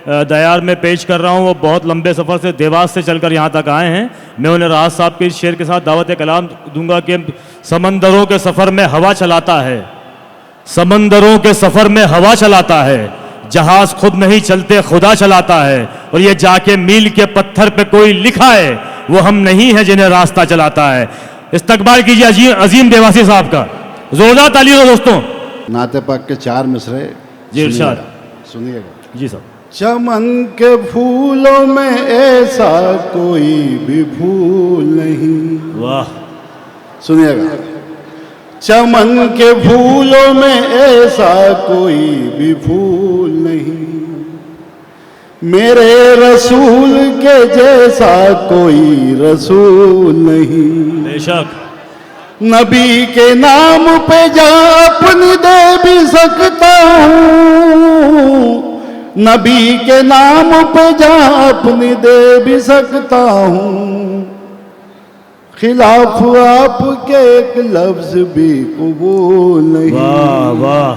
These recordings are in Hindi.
दयार में पेश कर रहा हूँ, वो बहुत लंबे सफ़र से देवास से चलकर यहाँ तक आए हैं। मैं उन्हें राहत साहब के इस शेर के साथ दावत कलाम दूंगा कि समंदरों के सफ़र में हवा चलाता है, समंदरों के सफ़र में हवा चलाता है, जहाज खुद नहीं चलते खुदा चलाता है, और ये जाके मील के पत्थर पे कोई लिखा है, वो हम नहीं है जिन्हें रास्ता चलाता है। इस्तकबाल कीजिए अजीम देवासी साहब का, जोरदार ताली दो दोस्तों। नाते पाक के 4 मिसरे जी इरशाद सुनिएगा। जी साहब। चमन के फूलों में ऐसा कोई भी फूल नहीं, वाह, सुनिएगा। चमन के फूलों में ऐसा कोई भी फूल नहीं, मेरे रसूल के जैसा कोई रसूल नहीं। बेशक नबी के नाम पे जा अपनी दे भी सकता हूँ, नबी के नाम पे जा अपनी दे भी सकता हूँ, खिलाफ आपके एक लफ्ज भी कबूल नहीं। वाह वाह,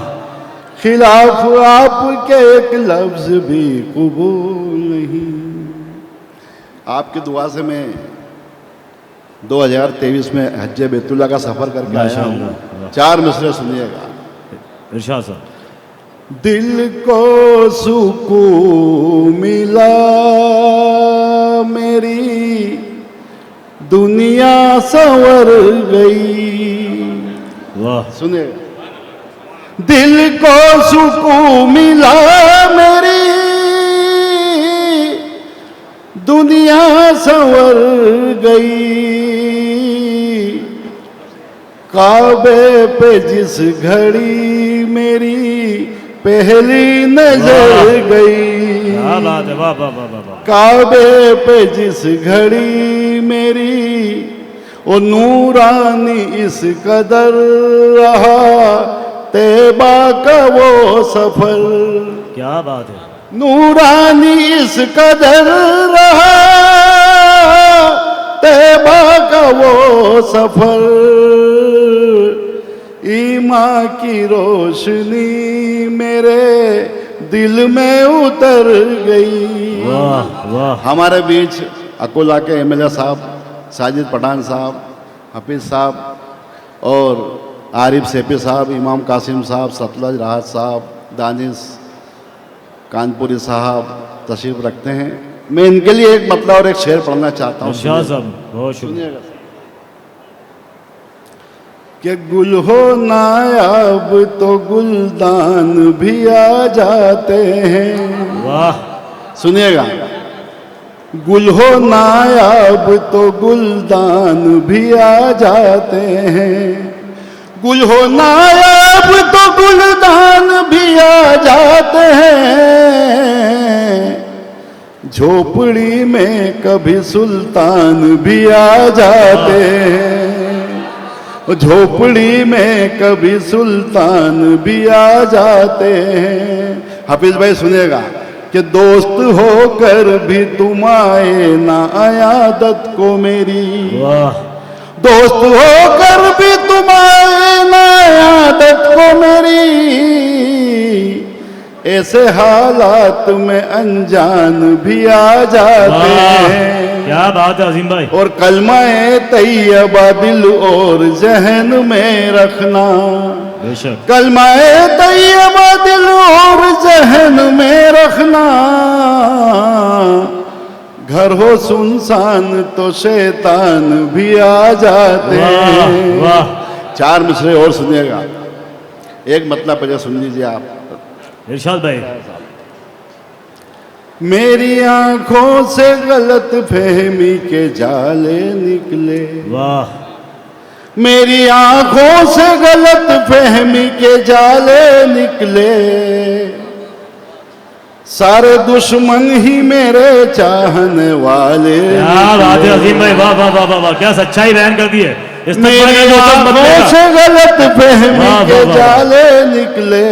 खिलाफ आपके एक लफ्ज भी कबूल नहीं। आपकी दुआ से मैं 2023 में हज्ज बैतुल्ला का सफर करके आया हूँ। 4 मिसरे सुनिएगा। इरशाद साहब। दिल को सुकून मिला, मेरी दुनिया संवर गई। वाह, सुनिएगा। दिल को सुकून मिला, मेरी दुनिया संवर गई। काबे पे जिस घड़ी मेरी पहली नजर गई, क्या बात है, वाह वाह वाह वाह। काबे पे जिस घड़ी मेरी ओ नूरानी इस कदर रहा, तैबा का वो सफर। क्या बात है, नूरानी इस कदर रहा, तैबा का वो सफर। ईमान की रोशनी मेरे दिल में उतर गई। वाह वाह। हमारे बीच अकोला के एमएलए साहब साजिद पठान साहब, हफीज साहब और आरिफ सेफी साहब, इमाम कासिम साहब, सतलज राहत साहब, दानिश कानपुरी साहब तशरीफ रखते हैं। मैं इनके लिए एक मतलब और एक शेर पढ़ना चाहता हूँ। साहब बहुत शुक्रिया। कि गुल हो नायाब तो गुलदान भी आ जाते हैं। वाह, सुनिएगा। गुल हो नायाब तो गुलदान भी आ जाते हैं, गुल हो नायाब तो गुलदान भी आ जाते हैं। झोपड़ी में कभी सुल्तान भी आ जाते हैं, झोपड़ी में कभी सुल्तान भी आ जाते हैं। हाफिज भाई सुनिएगा कि दोस्त होकर भी तुम आए ना आयादत को मेरी। वाह, दोस्त होकर भी तुम आए ना आयादत को मेरी। ऐसे हालात में अनजान भी आ जाते हैं। क्या बात है अजीम भाई। और कलमा-ए तैयबा दिल और जहन में रखना, बेशक कलमा-ए तैयबा दिल और जहन में रखना। घर हो सुनसान तो शैतान भी आ जाते हैं। वाह, 4 मिसरे और सुनिएगा। एक मतलब पहले सुन लीजिए आप। इरशाद भाई। मेरी आंखों से गलत फहमी के जाले निकले। वाह, मेरी आंखों से गलत फहमी के जाले निकले। सारे दुश्मन ही मेरे चाहने वाले। क्या बात है अजीम भाई, वाह वाह वाह वाह, क्या सच्चाई बयान कर दी है। मेरी आंखों से गलत फहमी के जाले निकले।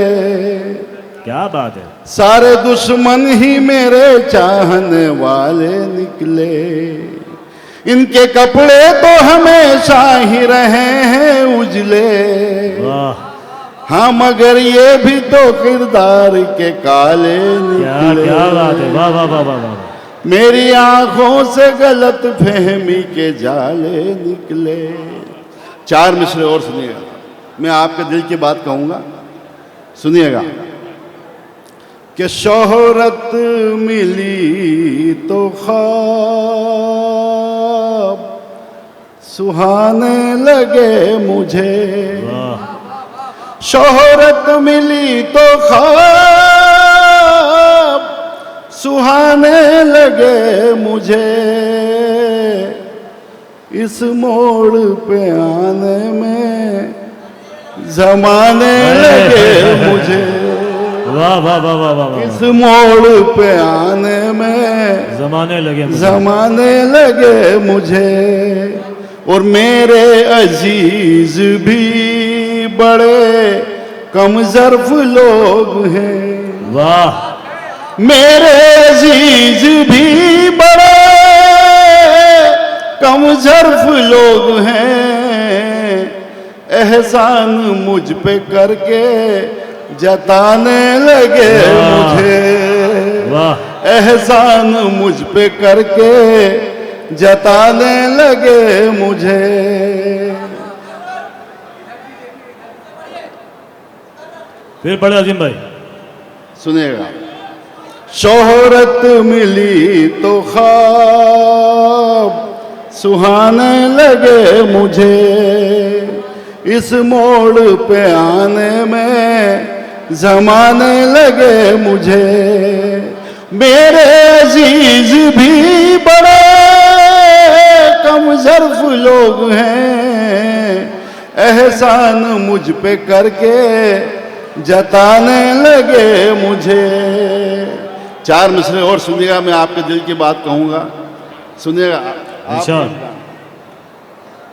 क्या बात है। सारे दुश्मन ही मेरे चाहने वाले निकले। इनके कपड़े तो हमेशा ही रहे हैं उजले। वाह, हाँ मगर ये भी तो किरदार के काले क्या निकले। क्या बात है, वाह वाह वाह वाह वाह। मेरी आंखों से गलत फहमी के जाले निकले। 4 मिसरे और सुनिएगा, मैं आपके दिल की बात कहूंगा, सुनिएगा कि शोहरत मिली तो ख्वाब सुहाने लगे मुझे। वाह शोहरत मिली तो ख्वाब सुहाने लगे मुझे। इस मोड़ पे आने में जमाने लगे मुझे। वाह वाह वाह वाह वाह इस मोड़ पे आने में जमाने लगे मुझे। जमाने लगे मुझे। और मेरे अजीज भी बड़े कम ज़र्फ लोग हैं। वाह मेरे अजीज भी बड़े कम ज़र्फ लोग हैं। एहसान मुझ पे करके जताने लगे मुझे। वाह एहसान मुझ पे करके जताने लगे मुझे। फिर पढ़े अजीम भाई। सुनिएगा, शोहरत मिली तो ख्वाब सुहाने लगे मुझे। इस मोड़ पे आने में जमाने लगे मुझे। मेरे अजीज भी बड़े कम ज़र्फ लोग हैं। एहसान मुझ पे करके जताने लगे मुझे। 4 मिसरे और सुनिएगा, मैं आपके दिल की बात कहूंगा, सुनिएगा अच्छा।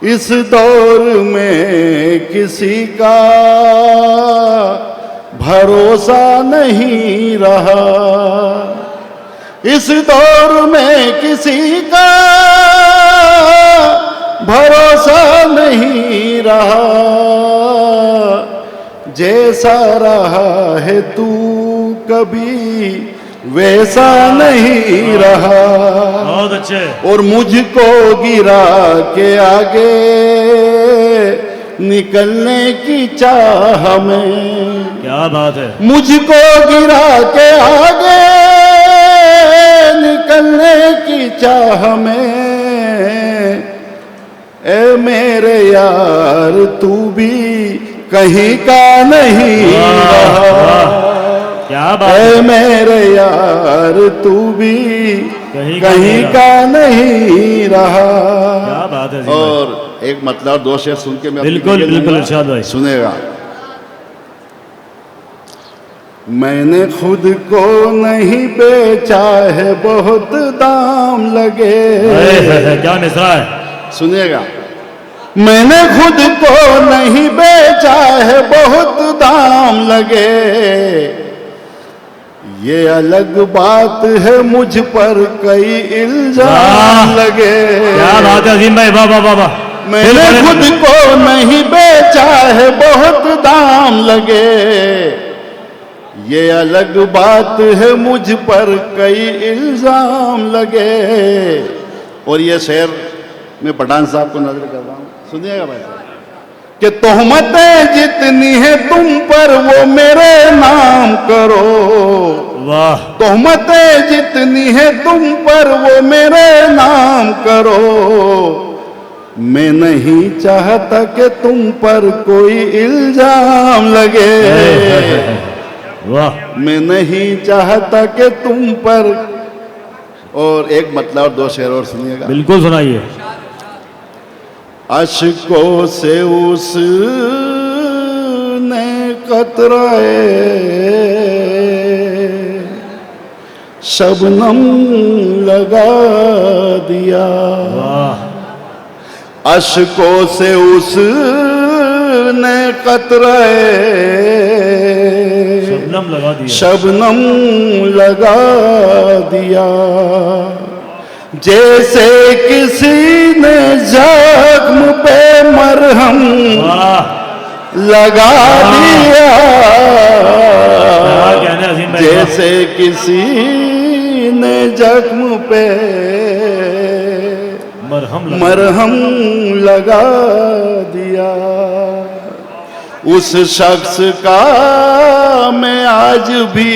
इस दौर में किसी का भरोसा नहीं रहा। इस दौर में किसी का भरोसा नहीं रहा। जैसा रहा है तू कभी वैसा नहीं रहा। बहुत अच्छे। और मुझको गिरा के आगे निकलने की चाह में। क्या बात है। मुझको गिरा के आगे निकलने की चाह में। ए मेरे यार तू भी कहीं का नहीं रहा। क्या बात है है। मेरे यार तू भी कहीं का नहीं रहा। क्या बात है अजीम भाई। और एक मतलब 2 शेर सुन के मैं अपनी बिल्कुल जगह बिल्कुल लूंगा। इरशाद भाई। सुनेगा, मैंने खुद को नहीं बेचा है बहुत दाम लगे। क्या मिसरा है। सुनिएगा, मैंने खुद को नहीं बेचा है बहुत दाम लगे। ये अलग बात है मुझ पर कई इल्जाम लगे। क्या बात है अजीम भाई, वाह वाह वाह वाह। मैंने खुद को नहीं बेचा है बहुत दाम लगे। ये अलग बात है मुझ पर कई इल्जाम लगे। और ये शेर मैं पठान साहब को नजर कर रहा हूं, सुनिएगा भाई साहब, कि तोहमतें जितनी है तुम पर वो मेरे नाम करो। वाह। तोहमतें जितनी है तुम पर वो मेरे नाम करो। मैं नहीं चाहता कि तुम पर कोई इल्जाम लगे। वाह। मैं नहीं चाहता कि तुम पर। और एक मतलब और 2 शेर और सुनिएगा। बिल्कुल सुनाइए। अश्कों से उसने कतराए शबनम लगा दिया। वाह। अश्कों से उसने कतराए शबनम लगा दिया। शबनम लगा दिया। जैसे किसी ने जख्म पे मरहम वाह। लगा दिया कहने अजीम भाई, जैसे किसी ने जख्म पे मरहम लगा दिया। उस शख्स का मैं आज भी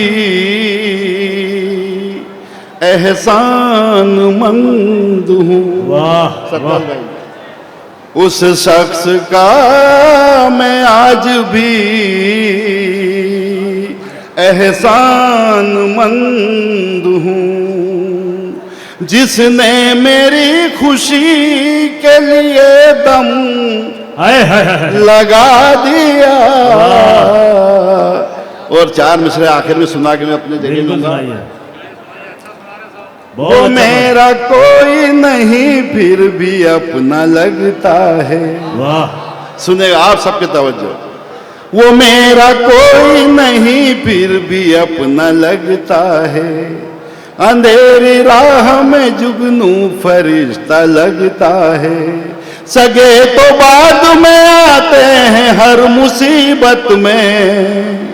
एहसान मंद हूँ। वाह वाह, उस शख्स का मैं आज भी एहसान मंद हूँ। जिसने मेरी खुशी के लिए दम लगा दिया। और 4 मिसरे आखिर में सुना के मैं अपने जगह लूंगा। वो मेरा कोई नहीं फिर भी अपना लगता है। वाह, सुनेगा आप सबके तवज्जो। वो मेरा कोई नहीं फिर भी अपना लगता है। अंधेरी राह में जुगनू फरिश्ता लगता है। सगे तो बाद में आते हैं हर मुसीबत में।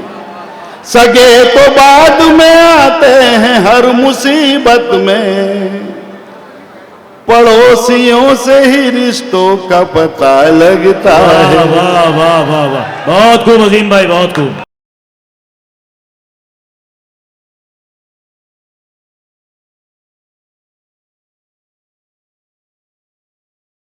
सगे तो बाद में आते हैं हर मुसीबत में। पड़ोसियों से ही रिश्तों का पता लगता है। वाह वाह वाह वाह, बहुत खूब अजीम भाई, बहुत खूब।